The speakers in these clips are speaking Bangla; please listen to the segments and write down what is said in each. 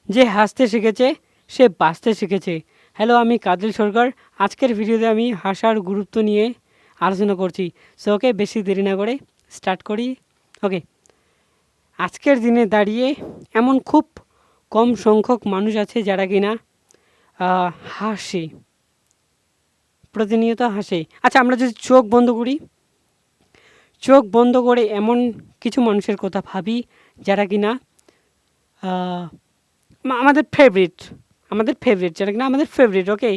যে হাসতে শিখেছে সে বাঁচতে শিখেছে। হ্যালো, আমি কাদিল সরকার। আজকের ভিডিওতে আমি হাসার গুরুত্ব নিয়ে আলোচনা করছি। সো ওকে, বেশি দেরি না করে স্টার্ট করি। ওকে, আজকের দিনে দাঁড়িয়ে এমন খুব কম সংখ্যক মানুষ আছে যারা কিনা হাসে, প্রতিনিয়ত হাসে। আচ্ছা, আমরা যদি চোখ বন্ধ করি, চোখ বন্ধ করে এমন কিছু মানুষের কথা ভাবি যারা কিনা আহ, আমাদের ফেভারিট, যারা কিনা আমাদের ফেভারিট। ওকে,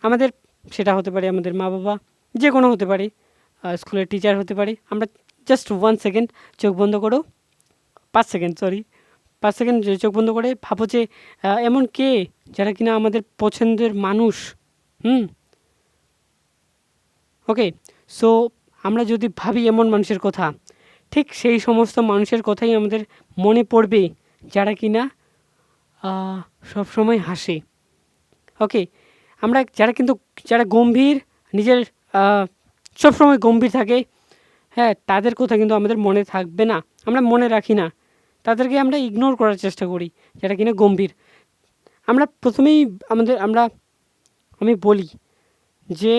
আমাদের সেটা হতে পারে আমাদের মা বাবা, যে কোনো হতে পারে, স্কুলের টিচার হতে পারে। আমরা জাস্ট 1 সেকেন্ড চোখ বন্ধ করো, 5 সেকেন্ড, সরি, 5 সেকেন্ড চোখ বন্ধ করে ভাবো যে এমন কে যারা কিনা আমাদের পছন্দের মানুষ। হুম, ওকে। সো আমরা যদি ভাবি এমন মানুষের কথা, ঠিক সেই সমস্ত মানুষের কথাই আমাদের মনে পড়বে যারা কিনা সবসময় হাসে। ওকে, আমরা যারা গম্ভীর, নিজের সবসময় গম্ভীর থাকে, হ্যাঁ, তাদের কথা কিন্তু আমাদের মনে থাকবে না, আমরা মনে রাখি না, তাদেরকে আমরা ইগনোর করার চেষ্টা করি, যারা কিনা গম্ভীর। আমরা প্রথমেই আমি বলি যে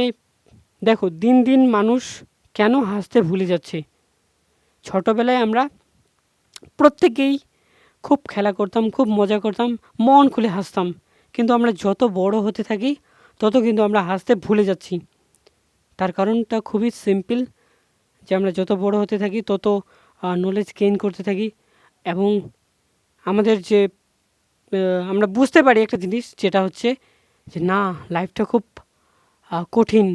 দেখো, দিন দিন মানুষ কেন হাসতে ভুলে যাচ্ছে। ছোটোবেলায় আমরা প্রত্যেকেই খুব খেলা করতাম, খুব মজা করতাম, মন খুলে হাসতাম। কিন্তু আমরা যত বড় হতে থাকি তত কিন্তু আমরা হাসতে ভুলে যাচ্ছি। তার কারণটা খুবই সিম্পল, যে আমরা যত বড় হতে থাকি তত নলেজ গেইন করতে থাকি, এবং আমাদের যে আমরা বুঝতে পারি একটা জিনিস, যেটা হচ্ছে যে না, লাইফটা খুব কঠিন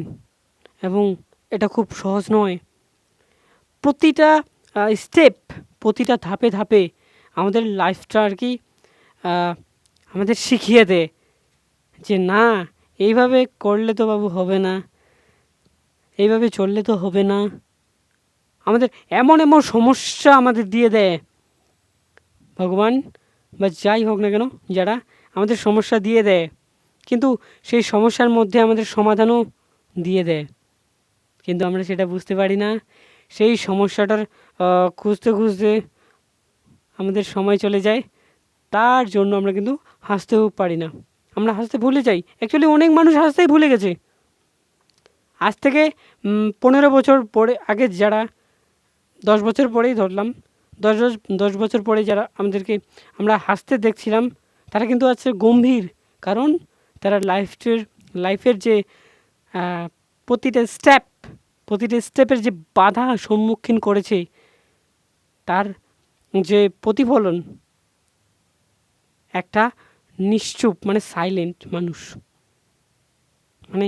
এবং এটা খুব সহজ নয়। প্রতিটা স্টেপ, প্রতিটা ধাপে ধাপে আমাদের লাইফটা আর কি আমাদের শিখিয়ে দেয় যে না, এইভাবে করলে তো বাবু হবে না, এইভাবে চললে তো হবে না। আমাদের এমন এমন সমস্যা আমাদের দিয়ে দেয় ভগবান বা যাই হোক না কেন, যারা আমাদের সমস্যা দিয়ে দেয়, কিন্তু সেই সমস্যার মধ্যে আমাদের সমাধানও দিয়ে দেয়, কিন্তু আমরা সেটা বুঝতে পারি না। সেই সমস্যাটার খুঁজতে খুঁজতে আমাদের সময় চলে যায়, তার জন্য আমরা কিন্তু হাসতেও পারি না, আমরা হাসতে ভুলে যাই। অ্যাকচুয়ালি অনেক মানুষ হাসতেই ভুলে গেছে। আজ থেকে 15 বছর পরে, আগে যারা 10 বছর পরেই ধরলাম, 10 বছর পরে যারা আমরা হাসতে দেখছিলাম, তারা কিন্তু আছে গম্ভীর। কারণ তারা লাইফের যে প্রতিটা স্টেপের যে বাধা সম্মুখীন করেছে, তার যে প্রতিফলন, একটা নিশ্চুপ মানে সাইলেন্ট মানুষ। মানে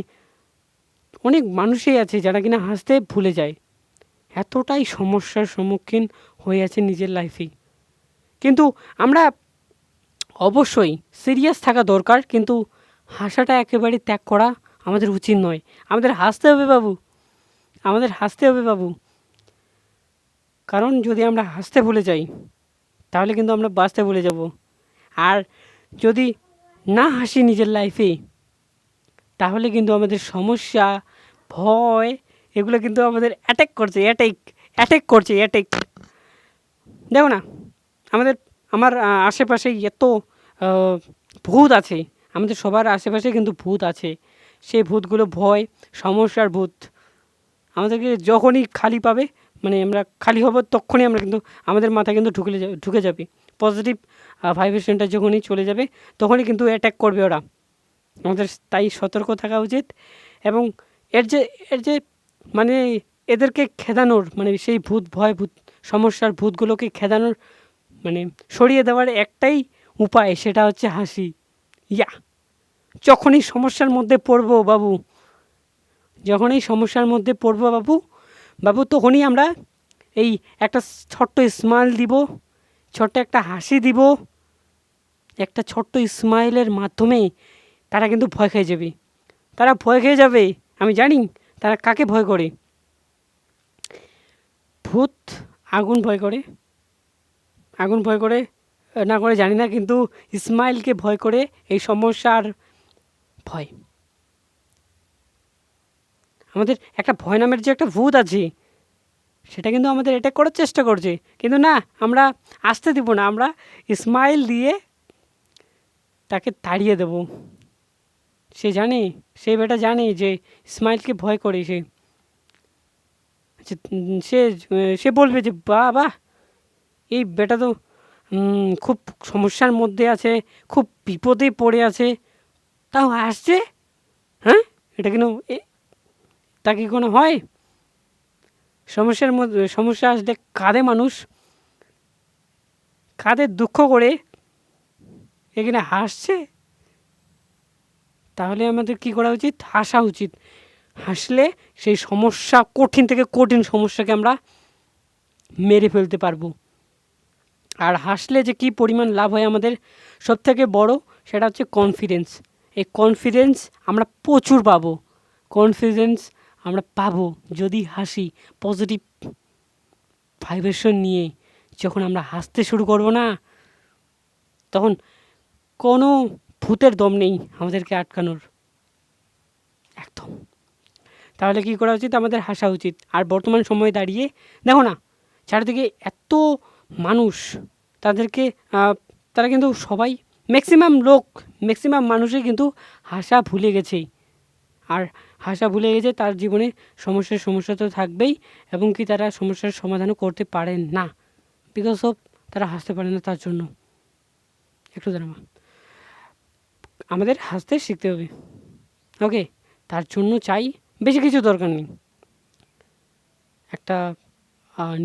অনেক মানুষই আছে যারা কিনা হাসতে ভুলে যায়, এতটাই সমস্যার সম্মুখীন হয়ে আছে নিজের লাইফে। কিন্তু আমরা অবশ্যই সিরিয়াস থাকা দরকার, কিন্তু হাসাটা একেবারে ত্যাগ করা আমাদের উচিত নয়। আমাদের হাসতে হবে বাবু, আমাদের হাসতে হবে বাবু। কারণ যদি আমরা হাসতে ভুলে যাই, তাহলে কিন্তু আমরা বাঁচতে ভুলে যাব। আর যদি না হাসি নিজের লাইফে, তাহলে কিন্তু আমাদের সমস্যা, ভয়, এগুলো কিন্তু আমাদের অ্যাটেক করছে। দেখো না, আমার আশেপাশে এত ভূত আছে, আমাদের সবার আশেপাশে কিন্তু ভূত আছে। সেই ভূতগুলো ভয়, সমস্যার ভূত। আমাদেরকে যখনই খালি পাবে, মানে আমরা খালি হব, তখনই আমরা কিন্তু আমাদের মাথায় কিন্তু ঢুকে যাবে পজিটিভ ভাইব্রেশনটা। যখনই চলে যাবে তখনই কিন্তু অ্যাটাক করবে ওরা। আমাদের তাই সতর্ক থাকা উচিত, এবং এর যে মানে এদেরকে খেদানোর, মানে সেই ভূত সমস্যার ভূতগুলোকে খেদানোর, মানে সরিয়ে দেওয়ার একটাই উপায়, সেটা হচ্ছে হাসি। যখনই সমস্যার মধ্যে পড়বো বাবু, তখনই আমরা এই একটা ছোট্ট স্মাইল দিব, ছোট্ট একটা হাসি দিব। একটা ছোট্ট স্মাইলের মাধ্যমে তারা কিন্তু ভয় খেয়ে যাবে। আমি জানি তারা কাকে ভয় করে। ভূত আগুন ভয় করে না করে জানি না, কিন্তু স্মাইলকে ভয় করে, এই সমস্যার ভয়। আমাদের একটা ভয় নামের যে একটা ভূত আছে, সেটা কিন্তু আমাদের অ্যাটাক করার চেষ্টা করছে, কিন্তু না, আমরা আসতে দিব না। আমরা স্মাইল দিয়ে তাকে তাড়িয়ে দেবো। সে জানে, সে বেটা জানে যে স্মাইলকে ভয় করে সে। সে সে বলবে যে বাহ বাহ, এই বেটা তো খুব সমস্যার মধ্যে আছে, খুব বিপদে পড়ে আছে, তাও হাসছে। হ্যাঁ, এটা কেন তা কি কোনো হয়? সমস্যার মধ্যে সমস্যা আসলে কাঁদে মানুষ, কাঁদে দুঃখ করে, এখানে হাসছে। তাহলে আমাদের কি করা উচিত? হাসা উচিত। হাসলে সেই সমস্যা, কঠিন থেকে কঠিন সমস্যাকে আমরা মেরে ফেলতে পারবো। আর হাসলে যে কী পরিমাণ লাভ হয় আমাদের, সবথেকে বড় সেটা হচ্ছে কনফিডেন্স। এই কনফিডেন্স আমরা প্রচুর পাবো। কনফিডেন্স আমরা পাবো যদি হাসি, পজিটিভ ভাইব্রেশন নিয়ে যখন আমরা হাসতে শুরু করব না, তখন কোনো ভূতের দম নেই আমাদেরকে আটকানোর, একদম। তাহলে কি করা উচিত? আমাদের হাসা উচিত। আর বর্তমান সময়ে দাঁড়িয়ে দেখো না, চারিদিকে এত মানুষ, তাদেরকে তারা কিন্তু সবাই, ম্যাক্সিমাম মানুষই কিন্তু হাসা ভুলে গেছে। আর হাসা ভুলে গেছে, তার জীবনে সমস্যা তো থাকবেই, এবং কি তারা সমস্যার সমাধানও করতে পারেন না, বিকজ অফ তারা হাসতে পারে না। তার জন্য একটু দাঁড়াবা, আমাদের হাসতে শিখতে হবে। ওকে, তার জন্য চাই, বেশি কিছু দরকার নেই, একটা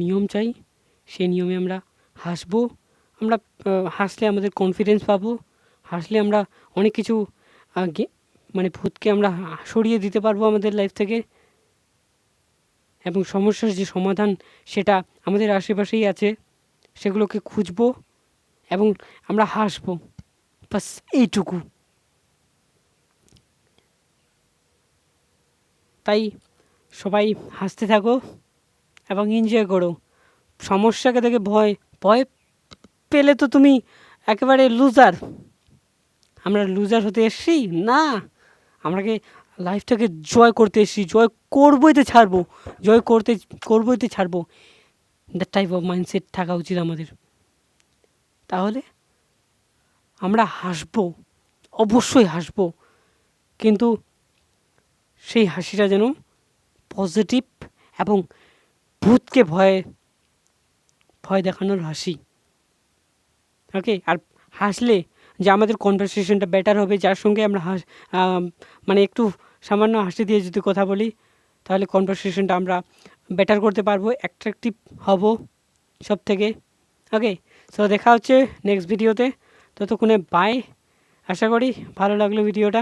নিয়ম চাই। সেই নিয়মে আমরা হাসবো। আমরা হাসলে আমাদের কনফিডেন্স পাবো। হাসলে আমরা অনেক কিছু মানে ভূতকে আমরা সরিয়ে দিতে পারবো আমাদের লাইফ থেকে, এবং সমস্যার যে সমাধান সেটা আমাদের আশেপাশেই আছে, সেগুলোকে খুঁজবো এবং আমরা হাসবো। বাস এইটুকু। তাই সবাই হাসতে থাকো এবং এনজয় করো। সমস্যাকে দেখে ভয় ভয় পেলে তো তুমি একেবারে লুজার। আমরা লুজার হতে এসছি না, আমরাকে লাইফটাকে জয় করতে এসছি, জয় করবইতে ছাড়বো। দ্যাট টাইপ অফ মাইন্ডসেট থাকা উচিত আমাদের। তাহলে আমরা হাসবো, অবশ্যই হাসবো, কিন্তু সেই হাসিটা যেন পজিটিভ এবং ভূতকে ভয় দেখানোর হাসি। ওকে, আর হাসলে যে আমাদের কনভারসেশনটা বেটার হবে, যার সঙ্গে আমরা মানে একটু সামান্য হাসি দিয়ে যদি কথা বলি, তাহলে কনভারসেশনটা আমরা বেটার করতে পারবো, অ্যাট্রাকটিভ হব সব থেকে। ওকে, সো দেখা হচ্ছে নেক্সট ভিডিওতে। ততক্ষণে বাই। আশা করি ভালো লাগলো ভিডিওটা।